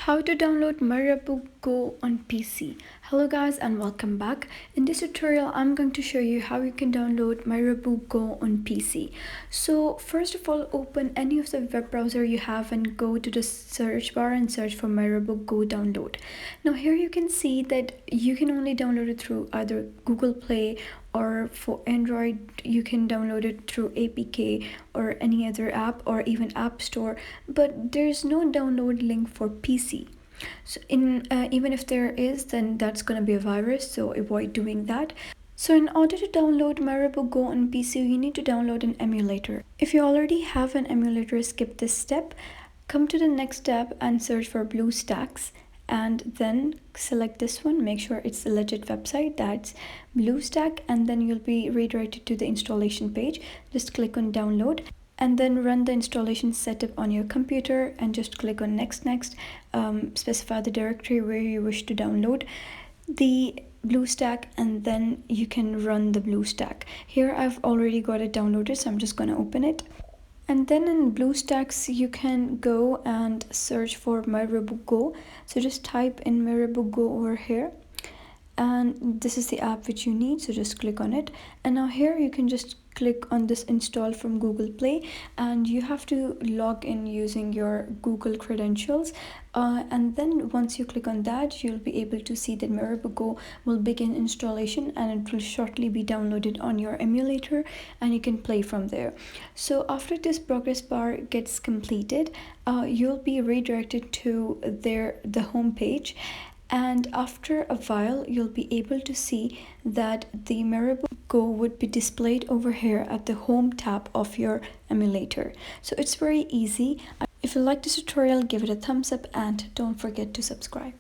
How to download Miraibo Go on PC. Hello guys and welcome back. In this tutorial I'm going to show you how you can download Miraibo Go on PC. So first of all, open any of the web browser you have and go to the search bar and search for Miraibo Go download. Now here you can see that you can only download it through either Google Play, or for Android you can download it through APK or any other app or even App Store, but there's no download link for PC. So even if there is, then that's going to be a virus, so avoid doing that. So in order to download Miraibo Go on PC, you need to download an emulator. If you already have an emulator, skip this step. Come to the next step and search for BlueStacks, and then select this one. Make sure it's a legit website, that's BlueStack, and then you'll be redirected to the installation page. Just click on download and then run the installation setup on your computer and just click on next. Specify the directory where you wish to download the BlueStack, and then you can run the BlueStack. Here I've already got it downloaded, so I'm just going to open it. And then in BlueStacks you can go and search for Miraibo Go. So just type in Miraibo Go over here, and this is the app which you need, so just click on it. And now here you can just click on this install from Google Play, and you have to log in using your Google credentials, and then once you click on that, you'll be able to see that Miraibo Go will begin installation and it will shortly be downloaded on your emulator and you can play from there. So after this progress bar gets completed, you'll be redirected to the home page. And after a while you'll be able to see that the Miraibo Go would be displayed over here at the home tab of your emulator. So it's very easy. If you like this tutorial, give it a thumbs up and don't forget to subscribe.